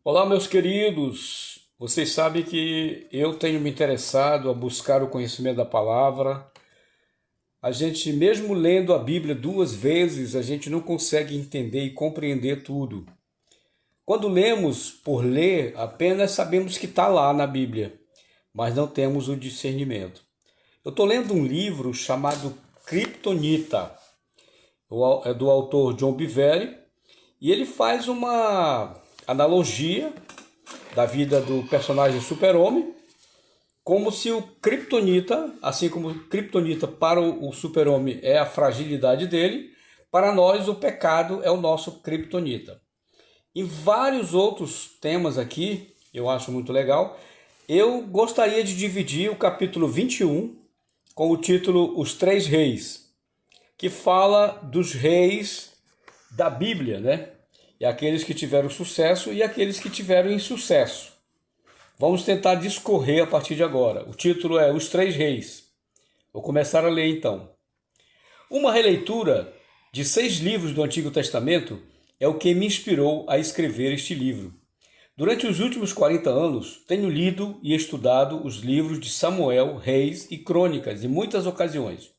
Olá, meus queridos. Vocês sabem que eu tenho me interessado a buscar o conhecimento da palavra. A gente, mesmo lendo a Bíblia duas vezes, a gente não consegue entender e compreender tudo. Quando lemos por ler, apenas sabemos que está lá na Bíblia, mas não temos o discernimento. Eu estou lendo um livro chamado Kryptonita, é do autor John Bevere, e ele faz uma analogia da vida do personagem Super-Homem, como se o Kryptonita, assim como o Kryptonita para o Super-Homem é a fragilidade dele, para nós o pecado é o nosso Kryptonita. Em vários outros temas aqui, eu acho muito legal, eu gostaria de dividir o capítulo 21 com o título Os Três Reis, que fala dos reis da Bíblia, né? E aqueles que tiveram sucesso e aqueles que tiveram insucesso. Vamos tentar discorrer a partir de agora. O título é Os Três Reis. Vou começar a ler então. Uma releitura de 6 livros do Antigo Testamento é o que me inspirou a escrever este livro. Durante os últimos 40 anos, tenho lido e estudado os livros de Samuel, Reis e Crônicas em muitas ocasiões.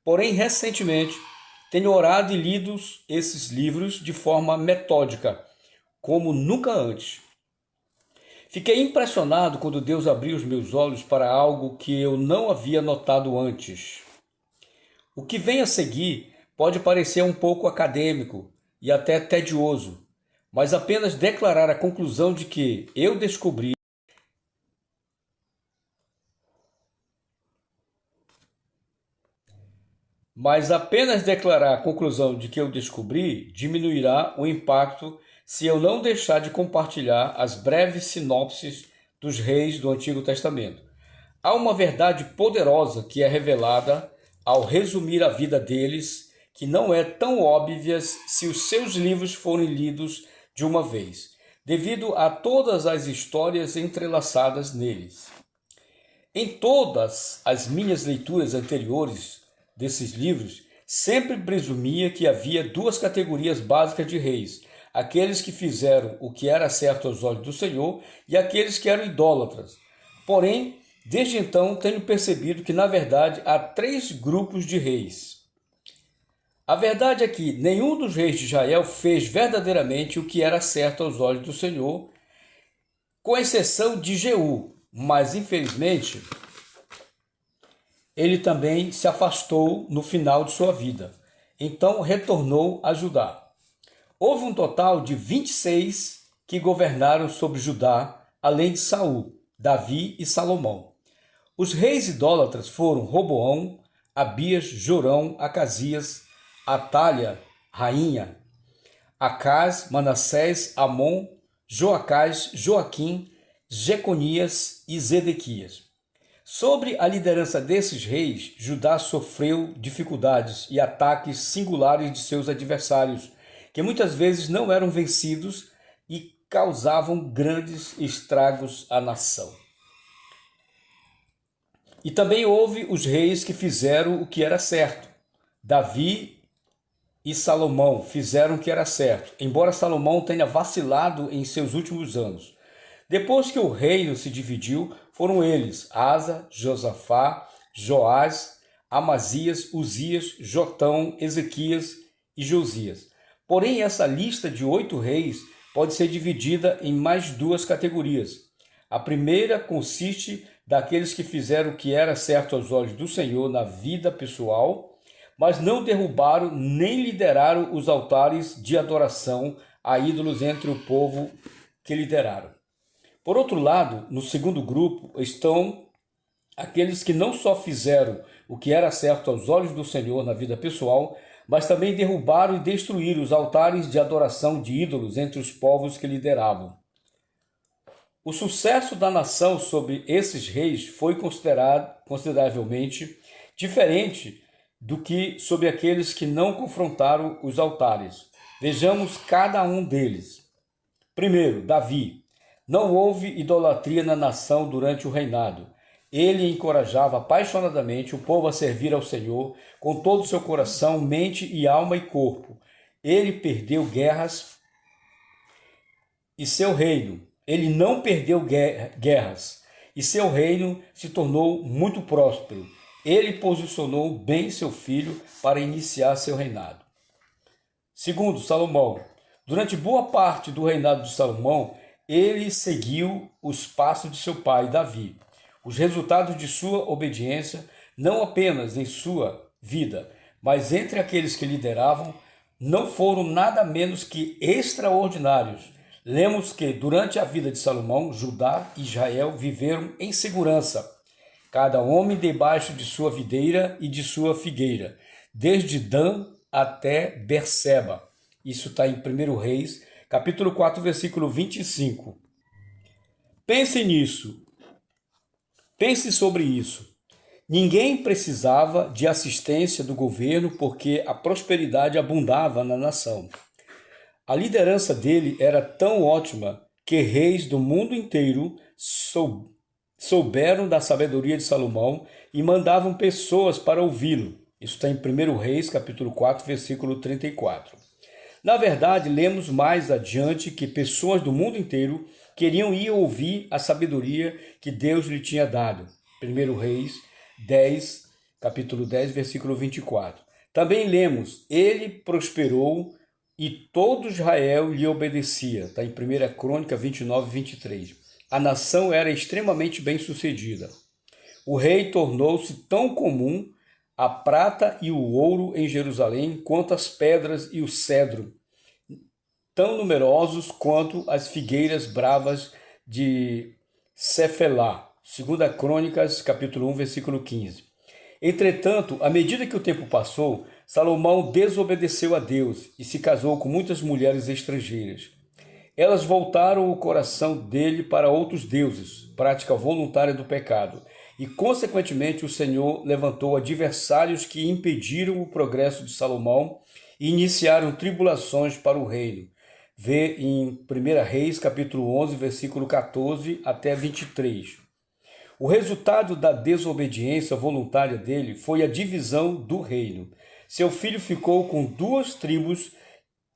Porém, recentemente, tenho orado e lido esses livros de forma metódica, como nunca antes. Fiquei impressionado quando Deus abriu os meus olhos para algo que eu não havia notado antes. O que vem a seguir pode parecer um pouco acadêmico e até tedioso, mas apenas declarar a conclusão de que eu descobri, diminuirá o impacto se eu não deixar de compartilhar as breves sinopses dos reis do Antigo Testamento. Há uma verdade poderosa que é revelada ao resumir a vida deles, que não é tão óbvia se os seus livros forem lidos de uma vez, devido a todas as histórias entrelaçadas neles. Em todas as minhas leituras anteriores desses livros, sempre presumia que havia duas categorias básicas de reis: aqueles que fizeram o que era certo aos olhos do Senhor e aqueles que eram idólatras. Porém, desde então tenho percebido que, na verdade, há 3 grupos de reis. A verdade é que nenhum dos reis de Israel fez verdadeiramente o que era certo aos olhos do Senhor, com exceção de Jeú, mas infelizmente ele também se afastou no final de sua vida. Então retornou a Judá. Houve um total de 26 que governaram sobre Judá, além de Saul, Davi e Salomão. Os reis idólatras foram Roboão, Abias, Jorão, Acasias, Atália, rainha, Acás, Manassés, Amon, Joacás, Joaquim, Jeconias e Zedequias. Sobre a liderança desses reis, Judá sofreu dificuldades e ataques singulares de seus adversários, que muitas vezes não eram vencidos e causavam grandes estragos à nação. E também houve os reis que fizeram o que era certo. Davi e Salomão fizeram o que era certo, embora Salomão tenha vacilado em seus últimos anos. Depois que o reino se dividiu, foram eles, Asa, Josafá, Joás, Amazias, Uzias, Jotão, Ezequias e Josias. Porém, essa lista de 8 reis pode ser dividida em mais 2 categorias. A primeira consiste daqueles que fizeram o que era certo aos olhos do Senhor na vida pessoal, mas não derrubaram nem lideraram os altares de adoração a ídolos entre o povo que lideraram. Por outro lado, no segundo grupo estão aqueles que não só fizeram o que era certo aos olhos do Senhor na vida pessoal, mas também derrubaram e destruíram os altares de adoração de ídolos entre os povos que lideravam. O sucesso da nação sobre esses reis foi consideravelmente diferente do que sobre aqueles que não confrontaram os altares. Vejamos cada um deles. Primeiro, Davi. Não houve idolatria na nação durante o reinado. Ele encorajava apaixonadamente o povo a servir ao Senhor com todo o seu coração, mente e alma e corpo. Ele perdeu guerras e seu reino. Ele não perdeu guerras, e seu reino se tornou muito próspero. Ele posicionou bem seu filho para iniciar seu reinado. Segundo, Salomão. Durante boa parte do reinado de Salomão, ele seguiu os passos de seu pai, Davi. Os resultados de sua obediência, não apenas em sua vida, mas entre aqueles que lideravam, não foram nada menos que extraordinários. Lemos que, durante a vida de Salomão, Judá e Israel viveram em segurança, cada homem debaixo de sua videira e de sua figueira, desde Dan até Berseba. Isso está em 1 Reis, capítulo 4, versículo 25. Pense nisso. Pense sobre isso. Ninguém precisava de assistência do governo porque a prosperidade abundava na nação. A liderança dele era tão ótima que reis do mundo inteiro souberam da sabedoria de Salomão e mandavam pessoas para ouvi-lo. Isso está em 1 Reis, capítulo 4, versículo 34. Na verdade, lemos mais adiante que pessoas do mundo inteiro queriam ir ouvir a sabedoria que Deus lhe tinha dado. 1 Reis 10, capítulo 10, versículo 24. Também lemos, ele prosperou e todo Israel lhe obedecia. Está em 1 Crônica 29, 23. A nação era extremamente bem-sucedida. O rei tornou-se tão comum a prata e o ouro em Jerusalém quanto as pedras e o cedro, tão numerosos quanto as figueiras bravas de Cefelá. 2 Crônicas, capítulo 1, versículo 15. Entretanto, à medida que o tempo passou, Salomão desobedeceu a Deus e se casou com muitas mulheres estrangeiras. Elas voltaram o coração dele para outros deuses, prática voluntária do pecado, e, consequentemente, o Senhor levantou adversários que impediram o progresso de Salomão e iniciaram tribulações para o reino. Vê em 1 Reis, capítulo 11, versículo 14 até 23. O resultado da desobediência voluntária dele foi a divisão do reino. Seu filho ficou com 2 tribos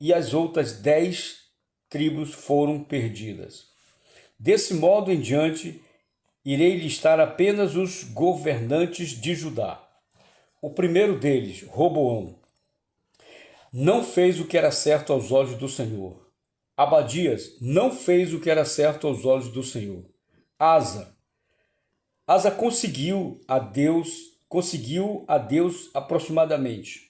e as outras 10 tribos foram perdidas. Desse modo em diante, irei listar apenas os governantes de Judá. O primeiro deles, Roboão, não fez o que era certo aos olhos do Senhor. Abadias não fez o que era certo aos olhos do Senhor. Asa conseguiu a Deus aproximadamente.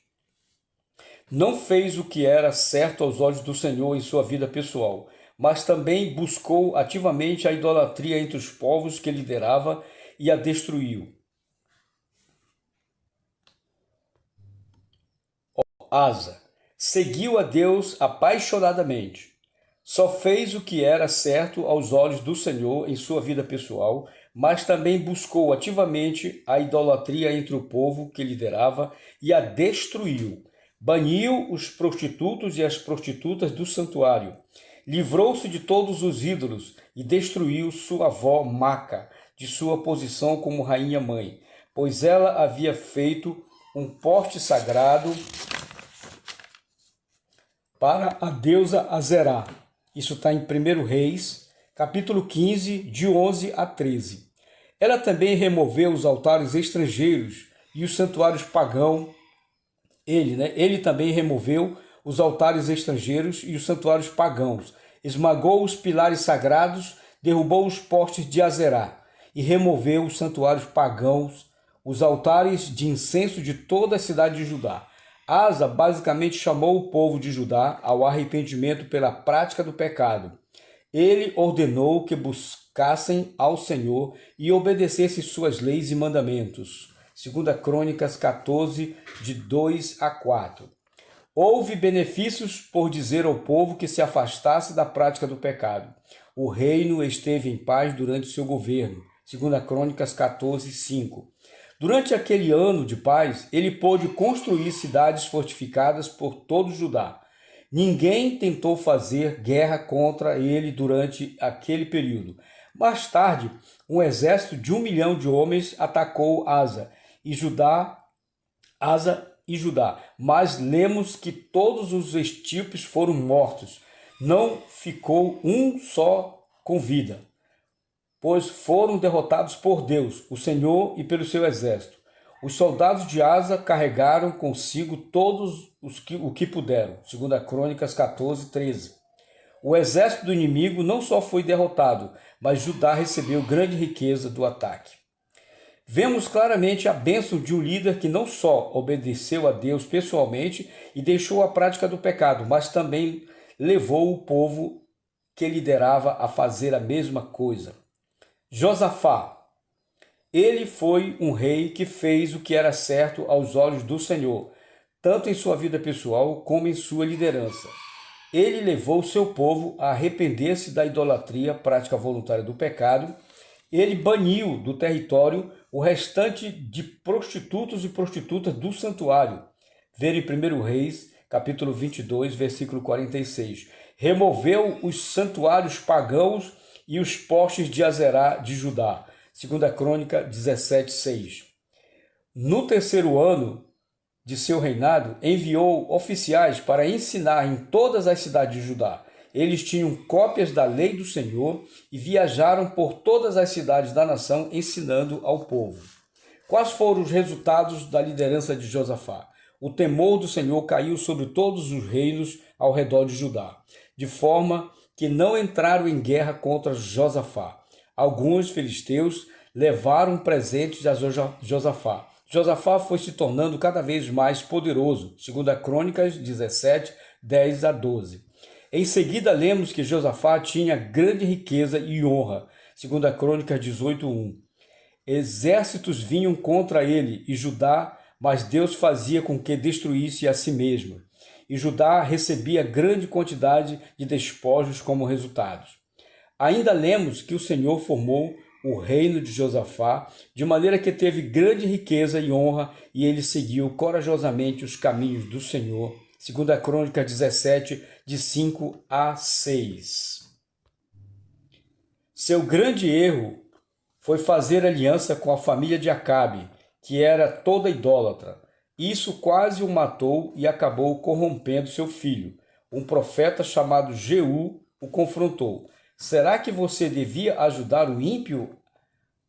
Não fez o que era certo aos olhos do Senhor em sua vida pessoal, mas também buscou ativamente a idolatria entre os povos que liderava e a destruiu. Asa seguiu a Deus apaixonadamente. Só fez o que era certo aos olhos do Senhor em sua vida pessoal, mas também buscou ativamente a idolatria entre o povo que liderava e a destruiu. Baniu os prostitutos e as prostitutas do santuário. Livrou-se de todos os ídolos e destruiu sua avó Maca, de sua posição como rainha-mãe, pois ela havia feito um poste sagrado para a deusa Azerá. Isso está em 1 Reis, capítulo 15, de 11 a 13. Ela também removeu os altares estrangeiros e os santuários pagãos. Ele também removeu os altares estrangeiros e os santuários pagãos, esmagou os pilares sagrados, derrubou os postes de Azerá e removeu os santuários pagãos, os altares de incenso de toda a cidade de Judá. Asa basicamente chamou o povo de Judá ao arrependimento pela prática do pecado. Ele ordenou que buscassem ao Senhor e obedecessem suas leis e mandamentos. 2 Crônicas 14, de 2 a 4. Houve benefícios por dizer ao povo que se afastasse da prática do pecado. O reino esteve em paz durante seu governo. 2 Crônicas 14, 5. Durante aquele ano de paz, ele pôde construir cidades fortificadas por todo Judá. Ninguém tentou fazer guerra contra ele durante aquele período. Mais tarde, um exército de 1 milhão de homens atacou Asa e Judá, mas lemos que todos os etíopes foram mortos. não ficou um só com vida, pois foram derrotados por Deus, o Senhor, e pelo seu exército. Os soldados de Asa carregaram consigo todos o que puderam. 2 Crônicas 14, 13. O exército do inimigo não só foi derrotado, mas Judá recebeu grande riqueza do ataque. Vemos claramente a bênção de um líder que não só obedeceu a Deus pessoalmente e deixou a prática do pecado, mas também levou o povo que liderava a fazer a mesma coisa. Josafá. Ele foi um rei que fez o que era certo aos olhos do Senhor, tanto em sua vida pessoal como em sua liderança. Ele levou seu povo a arrepender-se da idolatria, prática voluntária do pecado. Ele baniu do território o restante de prostitutos e prostitutas do santuário. Ver em 1 Reis, capítulo 22, versículo 46. Removeu os santuários pagãos e os postes de Azerá de Judá. 2 Crônica 17, 6. No terceiro ano de seu reinado, enviou oficiais para ensinar em todas as cidades de Judá. Eles tinham cópias da lei do Senhor e viajaram por todas as cidades da nação ensinando ao povo. Quais foram os resultados da liderança de Josafá? O temor do Senhor caiu sobre todos os reinos ao redor de Judá, de forma que não entraram em guerra contra Josafá. Alguns filisteus levaram presentes a Josafá. Josafá foi se tornando cada vez mais poderoso, 2 Crônicas 17, 10 a 12. Em seguida, lemos que Josafá tinha grande riqueza e honra, 2 Crônicas 18, 1. Exércitos vinham contra ele e Judá, mas Deus fazia com que destruísse a si mesmo. E Judá recebia grande quantidade de despojos como resultado. Ainda lemos que o Senhor formou o reino de Josafá, de maneira que teve grande riqueza e honra, e ele seguiu corajosamente os caminhos do Senhor. 2 Crônicas 17, de 5 a 6. Seu grande erro foi fazer aliança com a família de Acabe, que era toda idólatra. Isso quase o matou e acabou corrompendo seu filho. Um profeta chamado Jeú o confrontou. Será que você devia ajudar o ímpio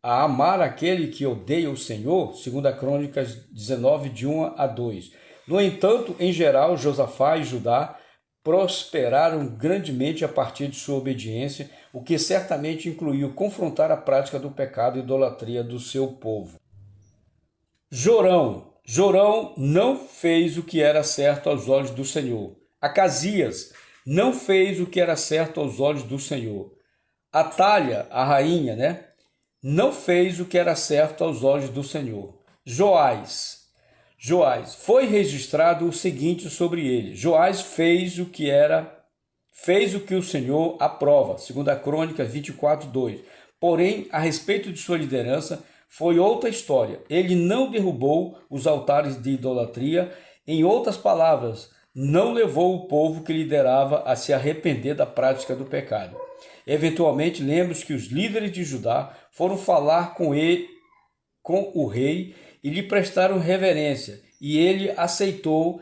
a amar aquele que odeia o Senhor? 2 Crônicas 19, de 1 a 2. No entanto, em geral, Josafá e Judá prosperaram grandemente a partir de sua obediência, o que certamente incluiu confrontar a prática do pecado e idolatria do seu povo. Jorão não fez o que era certo aos olhos do Senhor. Acasias não fez o que era certo aos olhos do Senhor. Atalha, a rainha, não fez o que era certo aos olhos do Senhor. Joás, foi registrado o seguinte sobre ele: Joás fez o que o Senhor aprova. 2 Crônicas 24, 2. Porém, a respeito de sua liderança, foi outra história. Ele não derrubou os altares de idolatria. Em outras palavras, não levou o povo que liderava a se arrepender da prática do pecado. Eventualmente, lemos que os líderes de Judá foram falar com o rei e lhe prestaram reverência, e ele aceitou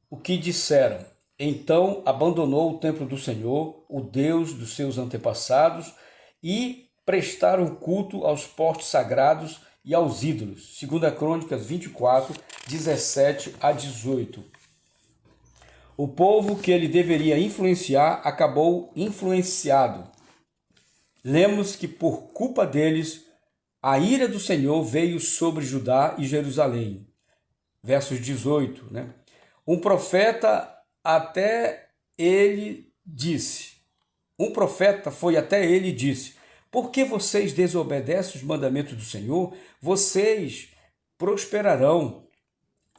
o que disseram. Então abandonou o templo do Senhor, o Deus dos seus antepassados, e prestaram culto aos postes sagrados e aos ídolos. 2 Crônicas 24, 17 a 18. O povo que ele deveria influenciar acabou influenciado. Lemos que por culpa deles, a ira do Senhor veio sobre Judá e Jerusalém. Versos 18, Um profeta foi até ele e disse: por que vocês desobedecem os mandamentos do Senhor? Vocês prosperarão.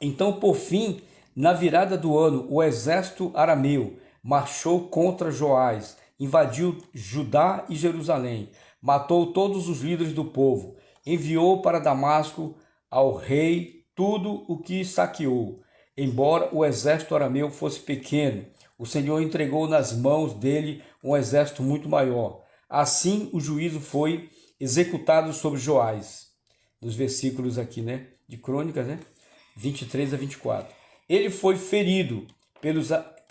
Então, por fim, na virada do ano, o exército arameu marchou contra Joás, invadiu Judá e Jerusalém, matou todos os líderes do povo, enviou para Damasco ao rei tudo o que saqueou. Embora o exército arameu fosse pequeno, o Senhor entregou nas mãos dele um exército muito maior. Assim, o juízo foi executado sobre Joás. Nos versículos aqui, de Crônicas, 23 a 24. Ele foi ferido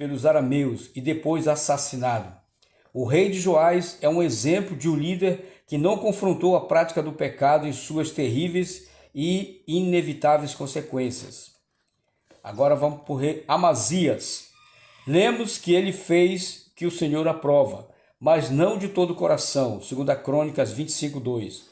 pelos arameus e depois assassinado. O rei de Joás é um exemplo de um líder que não confrontou a prática do pecado em suas terríveis e inevitáveis consequências. Agora vamos para o rei Amazias. Lemos que ele fez que o Senhor aprova, mas não de todo o coração, 2 Crônicas 25:2.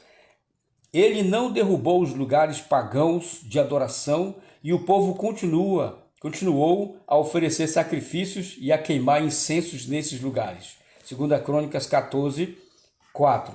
Ele não derrubou os lugares pagãos de adoração e o povo continuou a oferecer sacrifícios e a queimar incensos nesses lugares. 2 Crônicas 14:4.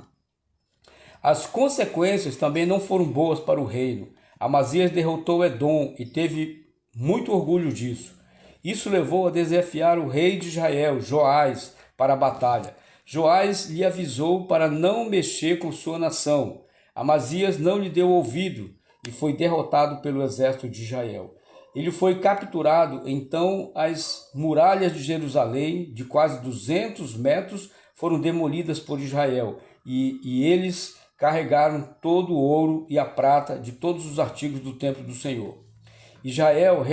As consequências também não foram boas para o reino. Amazias derrotou Edom e teve muito orgulho disso. Isso levou a desafiar o rei de Israel, Joás, para a batalha. Joás lhe avisou para não mexer com sua nação. Amazias não lhe deu ouvido e foi derrotado pelo exército de Israel. Ele foi capturado, então as muralhas de Jerusalém, de quase 200 metros, foram demolidas por Israel e eles carregaram todo o ouro e a prata de todos os artigos do templo do Senhor. Israel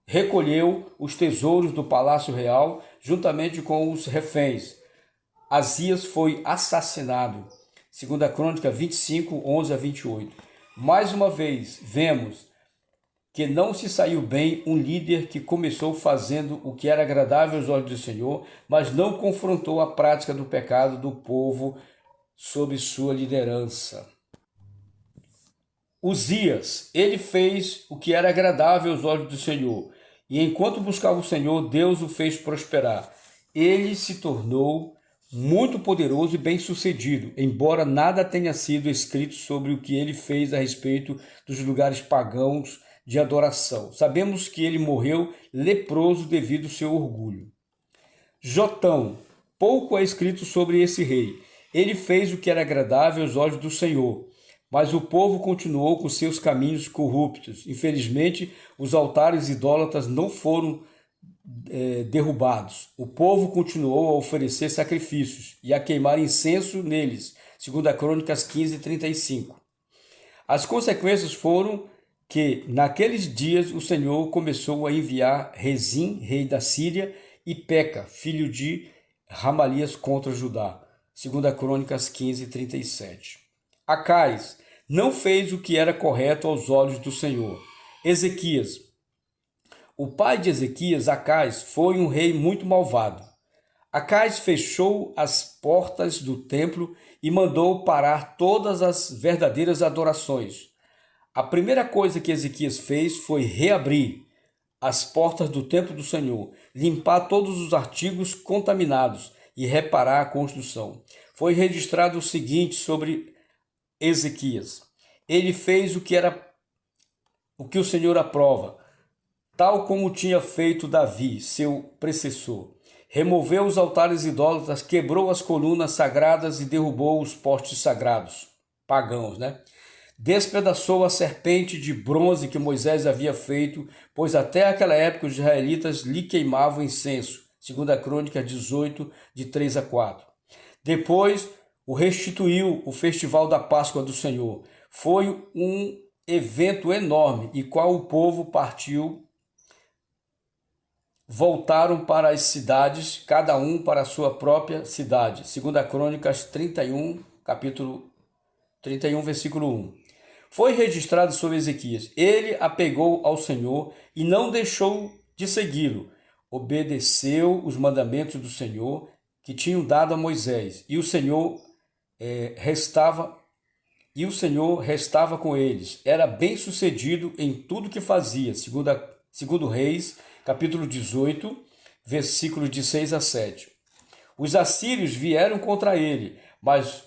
recolheu os tesouros do palácio real juntamente com os reféns. Azias foi assassinado. 2 Crônica 25:11-28. Mais uma vez, vemos que não se saiu bem um líder que começou fazendo o que era agradável aos olhos do Senhor, mas não confrontou a prática do pecado do povo sob sua liderança. Uzias, ele fez o que era agradável aos olhos do Senhor, e enquanto buscava o Senhor, Deus o fez prosperar. Ele se tornou muito poderoso e bem-sucedido, embora nada tenha sido escrito sobre o que ele fez a respeito dos lugares pagãos de adoração. Sabemos que ele morreu leproso devido ao seu orgulho. Jotão, pouco é escrito sobre esse rei. Ele fez o que era agradável aos olhos do Senhor, mas o povo continuou com seus caminhos corruptos. Infelizmente, os altares idólatras não foram derrubados. O povo continuou a oferecer sacrifícios e a queimar incenso neles, 2 Crônicas 15:35. As consequências foram que, naqueles dias, o Senhor começou a enviar Rezim, rei da Síria, e Peca, filho de Ramalias, contra Judá, 2 Crônicas 15:37. Acais não fez o que era correto aos olhos do Senhor. Ezequias, o pai de Ezequias, Acais, foi um rei muito malvado. Acais fechou as portas do templo e mandou parar todas as verdadeiras adorações. A primeira coisa que Ezequias fez foi reabrir as portas do templo do Senhor, limpar todos os artigos contaminados e reparar a construção. Foi registrado o seguinte sobre Ezequias: ele fez o que o Senhor aprova, tal como tinha feito Davi, seu predecessor. Removeu os altares idólatras, quebrou as colunas sagradas e derrubou os postes sagrados, pagãos, Despedaçou a serpente de bronze que Moisés havia feito, pois até aquela época os israelitas lhe queimavam incenso. 2 Crônicas 18, de 3-4. Depois o restituiu o festival da Páscoa do Senhor. Foi um evento enorme, e qual o povo partiu, voltaram para as cidades, cada um para a sua própria cidade. 2 Crônicas 31, capítulo 31, versículo 1. Foi registrado sobre Ezequias: ele apegou ao Senhor e não deixou de segui-lo. Obedeceu os mandamentos do Senhor que tinham dado a Moisés, e o Senhor restava com eles. Era bem-sucedido em tudo que fazia. Segundo Reis, capítulo 18, versículos de 6-7. Os assírios vieram contra ele, mas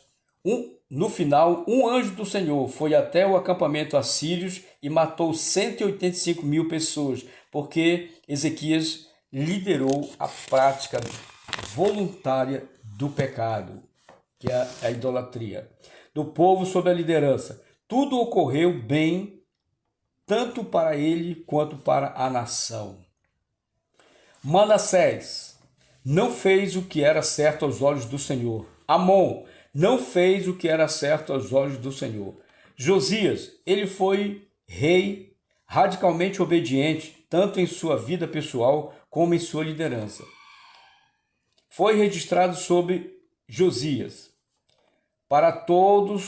no final, um anjo do Senhor foi até o acampamento assírios e matou 185.000 pessoas, porque Ezequias liderou a prática voluntária do pecado, que é a idolatria, do povo sob a liderança. Tudo ocorreu bem, tanto para ele quanto para a nação. Manassés não fez o que era certo aos olhos do Senhor. Amon não fez o que era certo aos olhos do Senhor. Josias, ele foi rei radicalmente obediente tanto em sua vida pessoal como em sua liderança. Foi registrado sobre Josias, para todo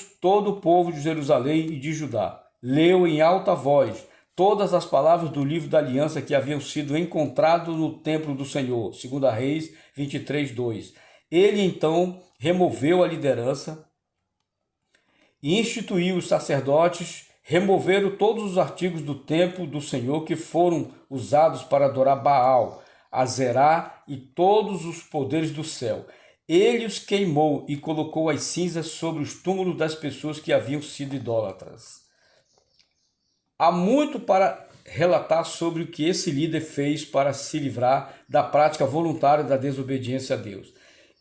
o povo de Jerusalém e de Judá. Leu em alta voz todas as palavras do livro da aliança que haviam sido encontrados no templo do Senhor, 2 Reis 23:2. Ele então removeu a liderança e instituiu os sacerdotes, removeram todos os artigos do templo do Senhor que foram usados para adorar Baal, Azerá e todos os poderes do céu. Ele os queimou e colocou as cinzas sobre os túmulos das pessoas que haviam sido idólatras. Há muito para relatar sobre o que esse líder fez para se livrar da prática voluntária da desobediência a Deus.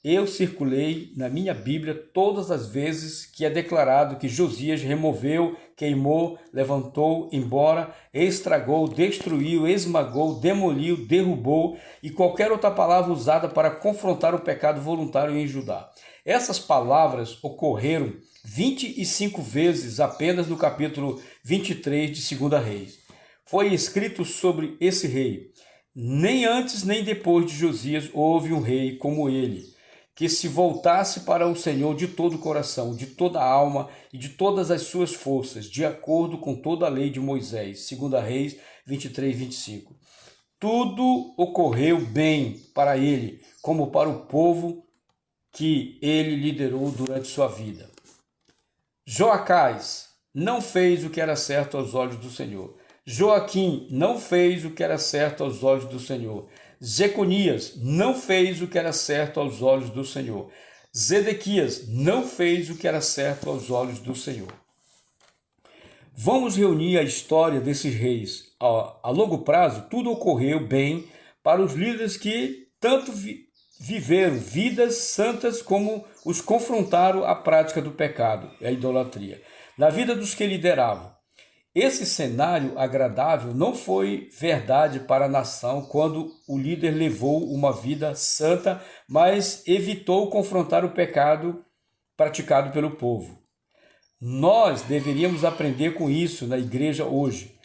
Eu circulei na minha Bíblia todas as vezes que é declarado que Josias removeu, queimou, levantou, embora, estragou, destruiu, esmagou, demoliu, derrubou e qualquer outra palavra usada para confrontar o pecado voluntário em Judá. Essas palavras ocorreram 25 vezes apenas no capítulo 23 de 2 Reis. Foi escrito sobre esse rei. Nem antes nem depois de Josias houve um rei como ele, que se voltasse para o Senhor de todo o coração, de toda a alma e de todas as suas forças, de acordo com toda a lei de Moisés. 2 Reis 23:25. Tudo ocorreu bem para ele, como para o povo que ele liderou durante sua vida. Joacás não fez o que era certo aos olhos do Senhor. Joaquim não fez o que era certo aos olhos do Senhor. Jeconias não fez o que era certo aos olhos do Senhor. Zedequias não fez o que era certo aos olhos do Senhor. Vamos reunir a história desses reis. A longo prazo, tudo ocorreu bem para os líderes que tanto viveram vidas santas como os confrontaram à prática do pecado, a idolatria, na vida dos que lideravam. Esse cenário agradável não foi verdade para a nação quando o líder levou uma vida santa, mas evitou confrontar o pecado praticado pelo povo. Nós deveríamos aprender com isso na igreja hoje.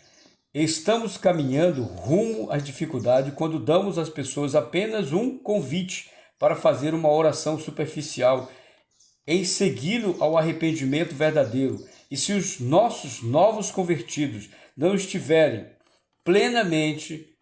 Estamos caminhando rumo às dificuldades quando damos às pessoas apenas um convite para fazer uma oração superficial, em segui-lo ao arrependimento verdadeiro. E se os nossos novos convertidos não estiverem plenamente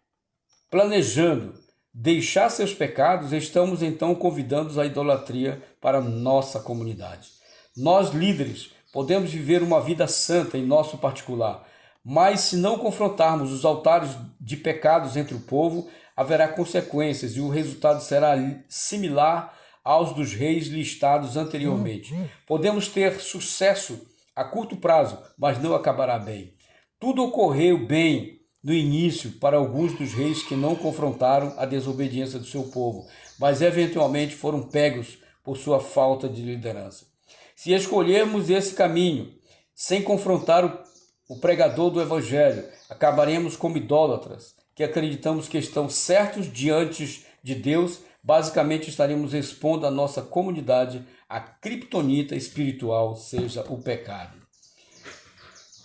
planejando deixar seus pecados, estamos então convidando a idolatria para nossa comunidade. Nós, líderes, podemos viver uma vida santa em nosso particular, mas se não confrontarmos os altares de pecados entre o povo, haverá consequências e o resultado será similar aos dos reis listados anteriormente. Podemos ter sucesso a curto prazo, mas não acabará bem. Tudo ocorreu bem no início para alguns dos reis que não confrontaram a desobediência do seu povo, mas eventualmente foram pegos por sua falta de liderança. Se escolhermos esse caminho, sem confrontar o pregador do Evangelho, acabaremos como idólatras, que acreditamos que estão certos diante de Deus. Basicamente estaremos expondo a nossa comunidade à criptonita espiritual, seja o pecado.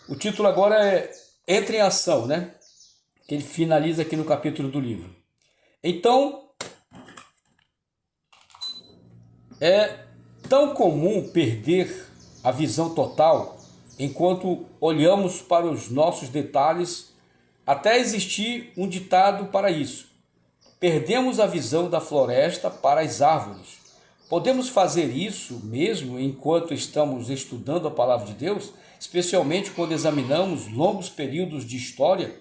O título agora é Entre em Ação, né? Que ele finaliza aqui no capítulo do livro. Então, é tão comum perder a visão total enquanto olhamos para os nossos detalhes, até existir um ditado para isso. Perdemos a visão da floresta para as árvores. Podemos fazer isso mesmo enquanto estamos estudando a palavra de Deus, especialmente quando examinamos longos períodos de história.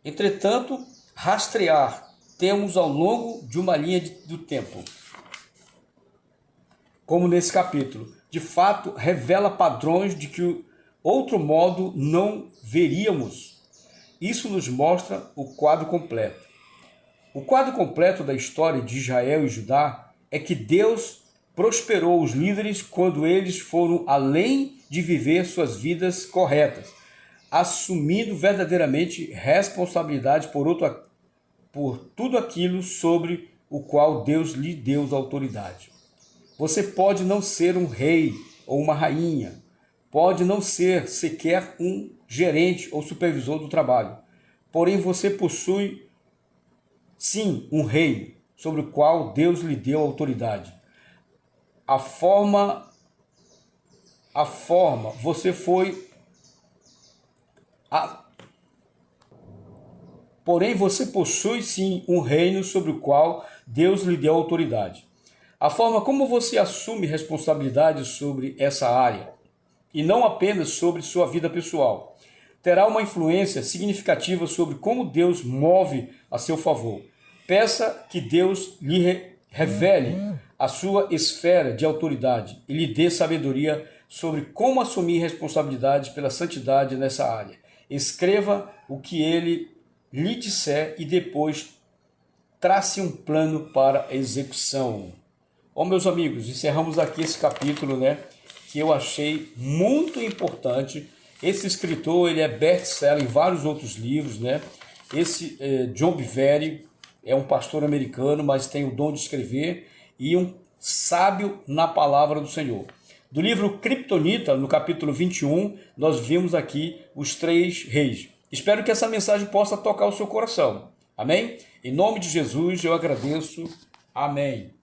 Entretanto, rastrear temos ao longo de uma linha do tempo. Como nesse capítulo, de fato, revela padrões de que outro modo não veríamos. Isso nos mostra o quadro completo. O quadro completo da história de Israel e Judá é que Deus prosperou os líderes quando eles foram além de viver suas vidas corretas, assumindo verdadeiramente responsabilidade por tudo aquilo sobre o qual Deus lhe deu autoridade. Você pode não ser um rei ou uma rainha, pode não ser sequer um gerente ou supervisor do trabalho, porém você possui, sim, um reino, sobre o qual Deus lhe deu autoridade. Você foi a, porém você possui sim um reino sobre o qual Deus lhe deu autoridade. A forma como você assume responsabilidade sobre essa área, e não apenas sobre sua vida pessoal, terá uma influência significativa sobre como Deus move a seu favor. Peça que Deus lhe revele a sua esfera de autoridade e lhe dê sabedoria sobre como assumir responsabilidade pela santidade nessa área. Escreva o que ele lhe disser e depois trace um plano para a execução. Bom, meus amigos, encerramos aqui esse capítulo, né, que eu achei muito importante. Esse escritor, ele é best-seller em vários outros livros, né? Esse John Bevere é um pastor americano, mas tem o dom de escrever e um sábio na palavra do Senhor. Do livro Kryptonita, no capítulo 21, nós vimos aqui os 3 reis. Espero que essa mensagem possa tocar o seu coração. Amém? Em nome de Jesus eu agradeço. Amém.